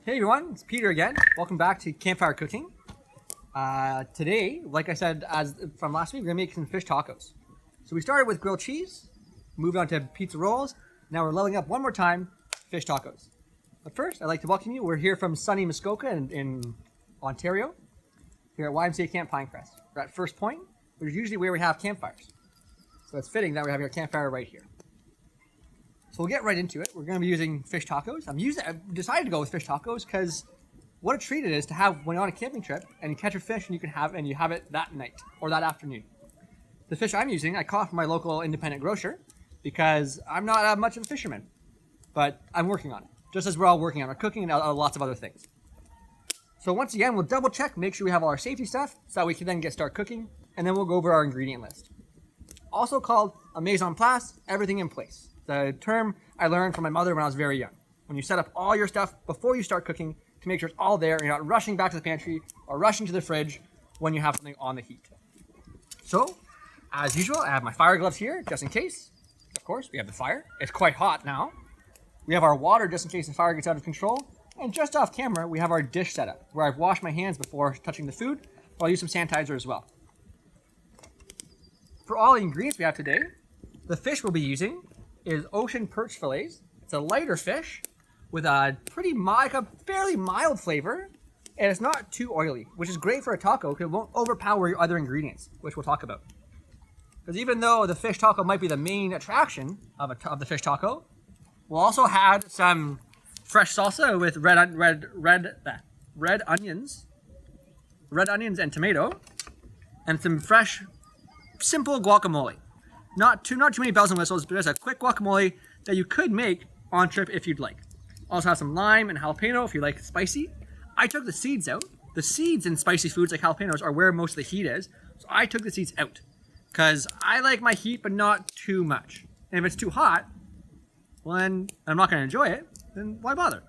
Hey everyone, it's Peter again. Welcome back to Campfire Cooking. Today, like I said from last week, we're gonna make some fish tacos. So we started with grilled cheese, moved on to pizza rolls. Now we're leveling up one more time, fish tacos. But first, I'd like to welcome you. We're here from sunny Muskoka in Ontario, here at YMCA Camp Pinecrest. We're at First Point, which is usually where we have campfires. So it's fitting that we have our campfire right here. So we'll get right into it. We're going to be using fish tacos. I've decided to go with fish tacos because what a treat it is to have when you're on a camping trip and you catch a fish and you have it that night or that afternoon. The fish I'm using, I caught from my local independent grocer because I'm not much of a fisherman, but I'm working on it. Just as we're all working on our cooking and lots of other things. So once again, we'll double check, make sure we have all our safety stuff so that we can then start cooking, and then we'll go over our ingredient list. Also called a mise en place, everything in place. The term I learned from my mother when I was very young. When you set up all your stuff before you start cooking to make sure it's all there and you're not rushing back to the pantry or rushing to the fridge when you have something on the heat. So, as usual, I have my fire gloves here just in case. Of course, we have the fire. It's quite hot now. We have our water just in case the fire gets out of control. And just off camera, we have our dish set up where I've washed my hands before touching the food. But I'll use some sanitizer as well. For all the ingredients we have today, the fish we'll be using is ocean perch fillets. It's a lighter fish with a fairly mild flavor, and it's not too oily, which is great for a taco because it won't overpower your other ingredients, which we'll talk about. Because even though the fish taco might be the main attraction of the fish taco, we'll also add some fresh salsa with red onions and tomato, and some fresh, simple guacamole. Not too many bells and whistles, but just a quick guacamole that you could make on trip if you'd like. Also have some lime and jalapeno if you like spicy. I took the seeds out. The seeds in spicy foods like jalapenos are where most of the heat is, so I took the seeds out. Because I like my heat, but not too much. And if it's too hot, well then I'm not going to enjoy it, then why bother?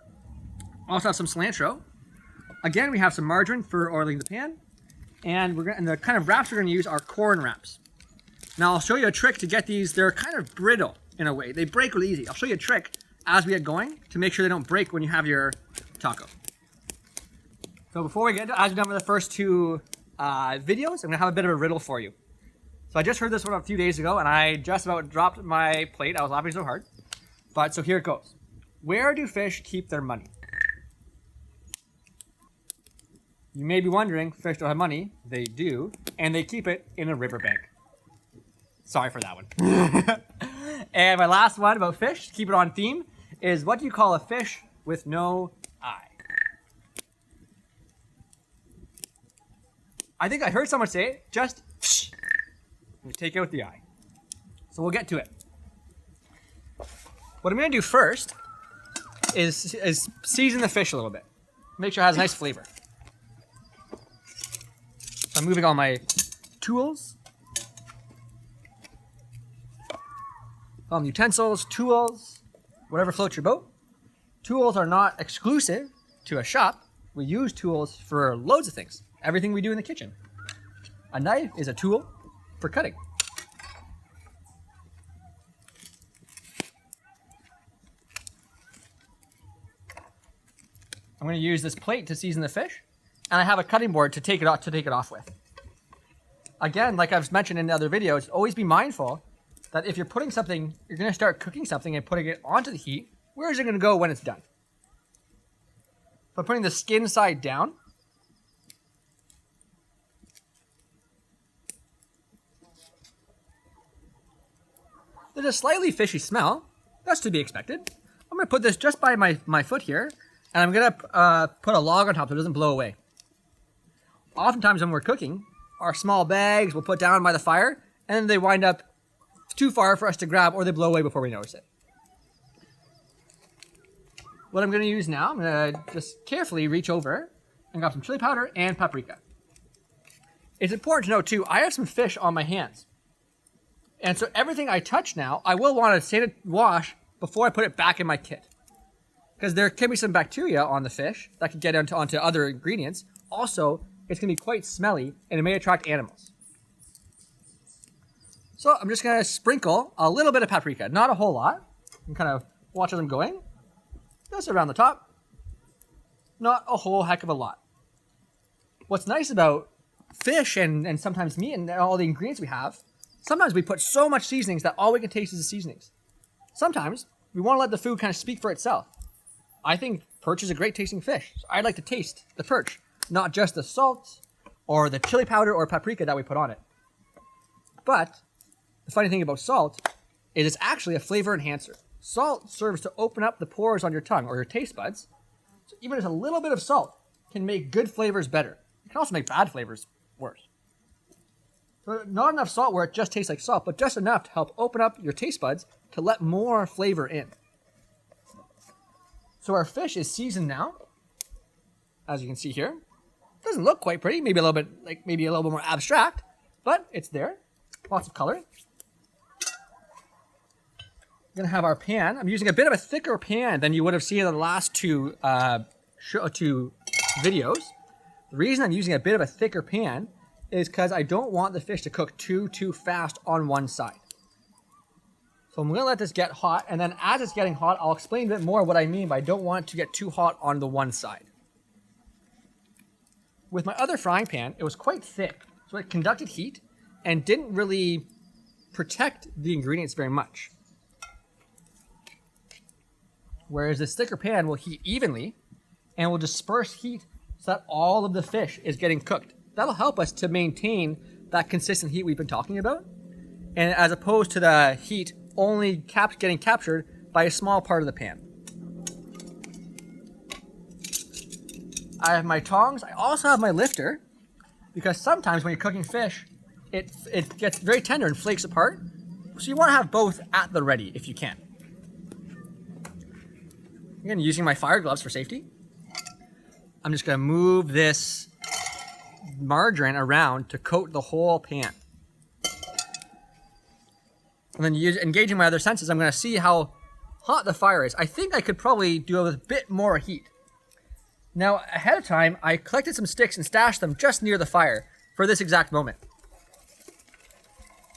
Also have some cilantro. Again, we have some margarine for oiling the pan. And the kind of wraps we're going to use are corn wraps. Now I'll show you a trick to get these. They're kind of brittle in a way. They break really easy. I'll show you a trick as we get going to make sure they don't break when you have your taco. So before we get to, as we've done with the first two videos, I'm going to have a bit of a riddle for you. So I just heard this one a few days ago and I just about dropped my plate. I was laughing so hard. But so here it goes. Where do fish keep their money? You may be wondering, fish don't have money. They do. And they keep it in a riverbank. Sorry for that one. And my last one about fish, to keep it on theme, is what do you call a fish with no eye? I think I heard someone say it, just fish. We take out the eye. So we'll get to it. What I'm going to do first is season the fish a little bit. Make sure it has a nice flavor. So I'm moving all my tools. Utensils, tools, whatever floats your boat. Tools are not exclusive to a shop. We use tools for loads of things. Everything we do in the kitchen. A knife is a tool for cutting. I'm going to use this plate to season the fish, and I have a cutting board to take it off with. Again, like I've mentioned in the other videos, always be mindful that if you're putting something, you're going to start cooking something and putting it onto the heat, where is it going to go when it's done? By putting the skin side down, there's a slightly fishy smell. That's to be expected. I'm going to put this just by my foot here, and I'm going to put a log on top so it doesn't blow away. Oftentimes when we're cooking, our small bags we'll put down by the fire, and they wind up too far for us to grab, or they blow away before we notice it. What I'm going to use now, I'm going to just carefully reach over and grab some chili powder and paprika. It's important to note too, I have some fish on my hands. And so everything I touch now, I will want to wash before I put it back in my kit. Because there can be some bacteria on the fish that could get onto other ingredients. Also, it's going to be quite smelly and it may attract animals. So I'm just going to sprinkle a little bit of paprika, not a whole lot. And kind of watch as I'm going. Just around the top. not a whole heck of a lot. What's nice about fish and sometimes meat and all the ingredients we have, sometimes we put so much seasonings that all we can taste is the seasonings. Sometimes we want to let the food kind of speak for itself. I think perch is a great tasting fish, so I'd like to taste the perch, not just the salt or the chili powder or paprika that we put on it. But the funny thing about salt is it's actually a flavor enhancer. Salt serves to open up the pores on your tongue or your taste buds. So even just a little bit of salt can make good flavors better. It can also make bad flavors worse. So not enough salt where it just tastes like salt, but just enough to help open up your taste buds to let more flavor in. So our fish is seasoned now, as you can see here. Doesn't look quite pretty, maybe a little bit more abstract, but it's there. Lots of color. We're gonna have our pan. I'm using a bit of a thicker pan than you would have seen in the last two videos. The reason I'm using a bit of a thicker pan is because I don't want the fish to cook too fast on one side. So I'm gonna let this get hot, and then as it's getting hot, I'll explain a bit more what I mean by I don't want it to get too hot on the one side. With my other frying pan, it was quite thick, so it conducted heat and didn't really protect the ingredients very much. Whereas this thicker pan will heat evenly and will disperse heat so that all of the fish is getting cooked. That'll help us to maintain that consistent heat we've been talking about, and as opposed to the heat only getting captured by a small part of the pan. I have my tongs. I also have my lifter, because sometimes when you're cooking fish, it gets very tender and flakes apart. So you want to have both at the ready if you can. Again, using my fire gloves for safety. I'm just going to move this margarine around to coat the whole pan. And then engaging my other senses, I'm going to see how hot the fire is. I think I could probably do a bit more heat. Now, ahead of time, I collected some sticks and stashed them just near the fire for this exact moment.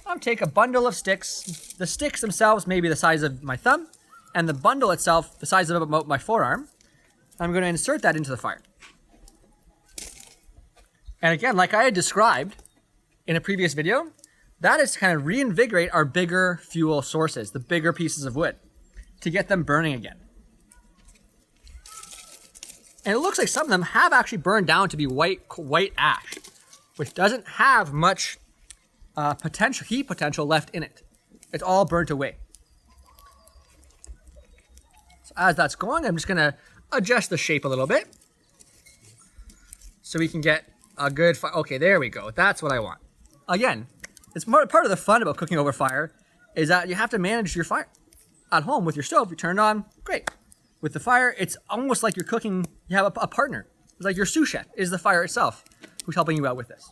I'll take a bundle of sticks. The sticks themselves may be the size of my thumb, and the bundle itself the size of about my forearm. I'm going to insert that into the fire. And again, like I had described in a previous video, that is to kind of reinvigorate our bigger fuel sources, the bigger pieces of wood, to get them burning again. And it looks like some of them have actually burned down to be white ash, which doesn't have much heat potential left in it. It's all burnt away. So as that's going, I'm just going to adjust the shape a little bit so we can get a good fire. Okay, there we go. That's what I want. Again, it's part of the fun about cooking over fire is that you have to manage your fire. At home with your stove, you turn it on, great. With the fire, it's almost like you're cooking, you have a partner. It's like your sous chef is the fire itself who's helping you out with this.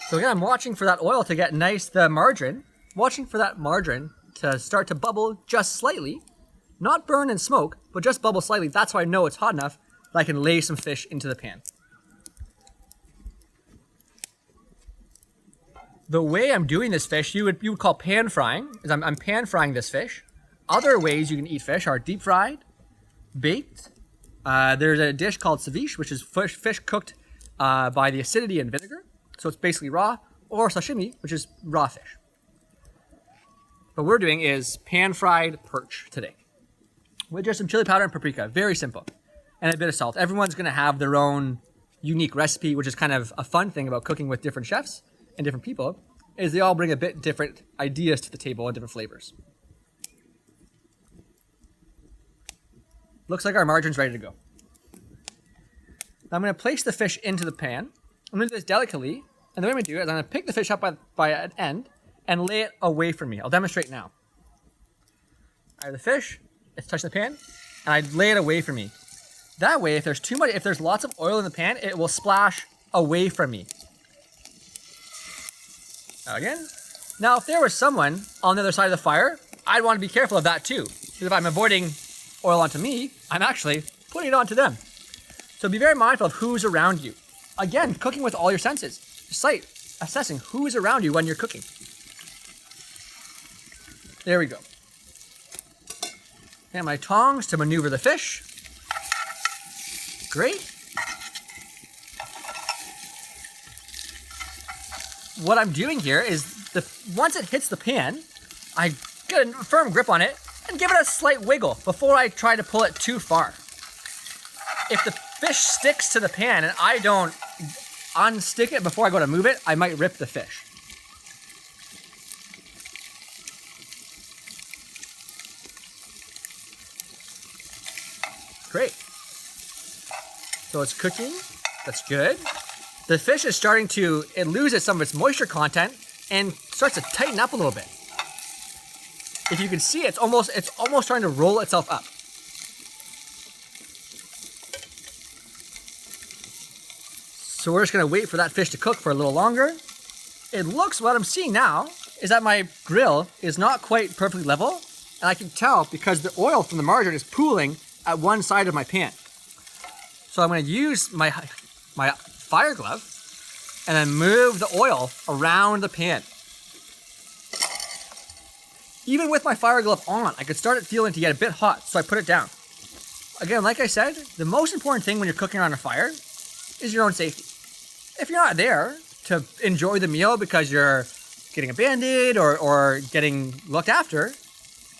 So again, I'm watching for that oil to get nice, watching for that margarine to start to bubble just slightly, not burn and smoke, but just bubble slightly. That's why I know it's hot enough that I can lay some fish into the pan. The way I'm doing this fish, you would call pan frying, is I'm pan frying this fish. Other ways you can eat fish are deep fried, baked. There's a dish called ceviche, which is fish cooked by the acidity and vinegar. So it's basically raw, or sashimi, which is raw fish. What we're doing is pan-fried perch today with just some chili powder and paprika. Very simple. And a bit of salt. Everyone's going to have their own unique recipe, which is kind of a fun thing about cooking with different chefs and different people, is they all bring a bit different ideas to the table and different flavors. Looks like our margarine's ready to go. Now I'm going to place the fish into the pan. I'm going to do this delicately. And the way I'm going to do it is I'm going to pick the fish up by an end and lay it away from me. I'll demonstrate now. I have the fish, it's touching the pan, and I lay it away from me. That way, if there's lots of oil in the pan, it will splash away from me. Now again. Now, if there was someone on the other side of the fire, I'd want to be careful of that too. Because if I'm avoiding oil onto me, I'm actually putting it onto them. So be very mindful of who's around you. Again, cooking with all your senses. Sight, assessing who is around you when you're cooking. There we go. And my tongs to maneuver the fish. Great. What I'm doing here is, once it hits the pan, I get a firm grip on it and give it a slight wiggle before I try to pull it too far. If the fish sticks to the pan and I don't unstick it before I go to move it, I might rip the fish. Great. So it's cooking. That's good. The fish is starting to, it loses some of its moisture content and starts to tighten up a little bit. If you can see, it's almost starting to roll itself up. So we're just gonna wait for that fish to cook for a little longer. It looks, what I'm seeing now is that my grill is not quite perfectly level, and I can tell because the oil from the margarine is pooling at one side of my pan. So I'm gonna use my fire glove and then move the oil around the pan. Even with my fire glove on, I could start it feeling to get a bit hot, so I put it down. Again, like I said, the most important thing when you're cooking on a fire is your own safety. If you're not there to enjoy the meal because you're getting a Band-Aid or getting looked after,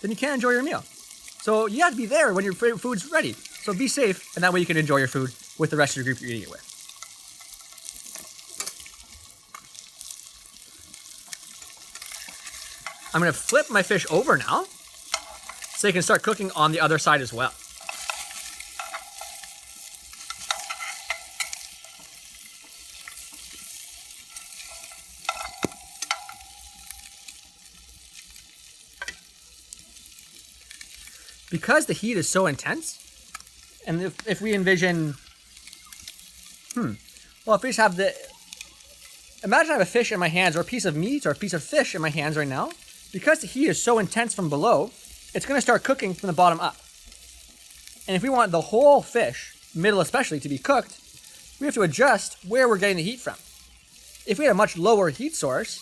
then you can't enjoy your meal. So you have to be there when your food's ready. So be safe, and that way you can enjoy your food with the rest of your group you're eating it with. I'm gonna flip my fish over now so they can start cooking on the other side as well. Because the heat is so intense, and if we envision, well, if we just have imagine I have a fish in my hands, or a piece of meat, or a piece of fish in my hands right now. Because the heat is so intense from below, it's going to start cooking from the bottom up. And if we want the whole fish, middle especially, to be cooked, we have to adjust where we're getting the heat from. If we had a much lower heat source,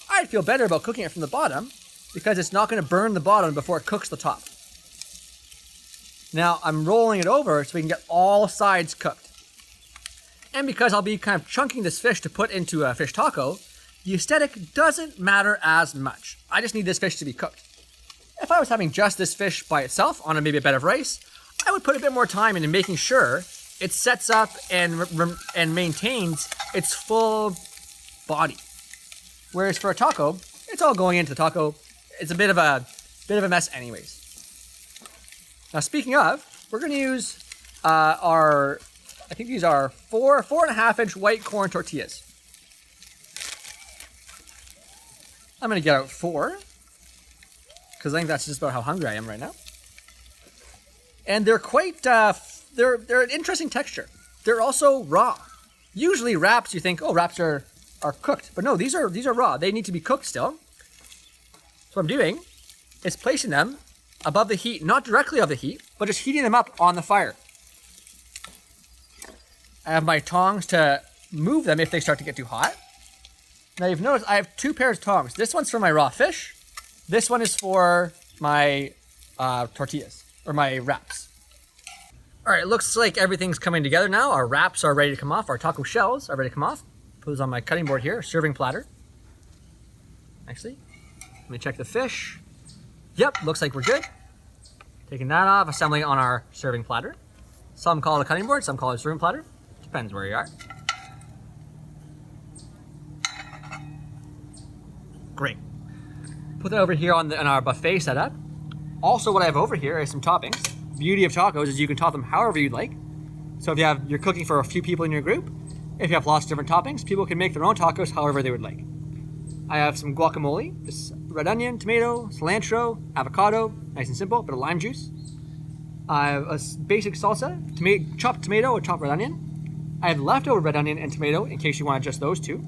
I'd feel better about cooking it from the bottom because it's not going to burn the bottom before it cooks the top. Now I'm rolling it over so we can get all sides cooked. And because I'll be kind of chunking this fish to put into a fish taco, the aesthetic doesn't matter as much. I just need this fish to be cooked. If I was having just this fish by itself on maybe a bed of rice, I would put a bit more time into making sure it sets up and maintains its full body. Whereas for a taco, it's all going into the taco. It's a bit of a mess anyways. Now speaking of, we're going to use I think these are 4.5-inch white corn tortillas. I'm going to get out 4, because I think that's just about how hungry I am right now. And they're quite, they're an interesting texture. They're also raw. Usually wraps, you think, oh, wraps are cooked. But no, these are raw. They need to be cooked still. So what I'm doing is placing them above the heat, not directly above the heat, but just heating them up on the fire. I have my tongs to move them if they start to get too hot. Now you've noticed I have 2 pairs of tongs. This one's for my raw fish. This one is for my tortillas, or my wraps. All right, it looks like everything's coming together now. Our wraps are ready to come off. Our taco shells are ready to come off. Put those on my cutting board here, serving platter. Actually, let me check the fish. Yep, looks like we're good. Taking that off, assembling it on our serving platter. Some call it a cutting board, some call it a serving platter. Depends where you are. Great. Put that over here on our buffet setup. Also, what I have over here is some toppings. Beauty of tacos is you can top them however you'd like. So if you're cooking for a few people in your group, if you have lots of different toppings, people can make their own tacos however they would like. I have some guacamole, just red onion, tomato, cilantro, avocado, nice and simple, bit of lime juice. I have a basic salsa, chopped tomato or chopped red onion. I have leftover red onion and tomato in case you want just those 2.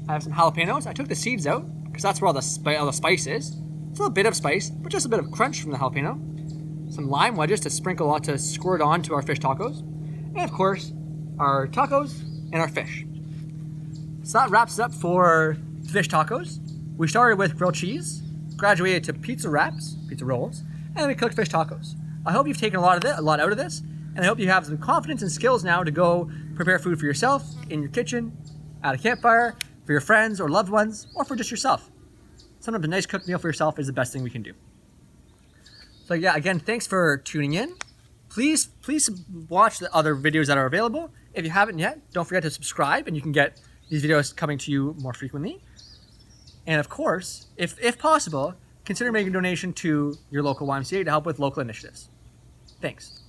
I have some jalapenos. I took the seeds out because that's where all the spice is. It's a little bit of spice, but just a bit of crunch from the jalapeno. Some lime wedges to sprinkle on to squirt onto our fish tacos. And of course, our tacos and our fish. So that wraps it up for fish tacos. We started with grilled cheese, graduated to pizza wraps, pizza rolls, and then we cooked fish tacos. I hope you've taken a lot out of this, and I hope you have some confidence and skills now to go prepare food for yourself, in your kitchen, at a campfire, for your friends or loved ones, or for just yourself. Sometimes a nice cooked meal for yourself is the best thing we can do. So yeah, again, thanks for tuning in. Please watch the other videos that are available. If you haven't yet, don't forget to subscribe, and you can get these videos coming to you more frequently. And of course, if possible, consider making a donation to your local YMCA to help with local initiatives. Thanks.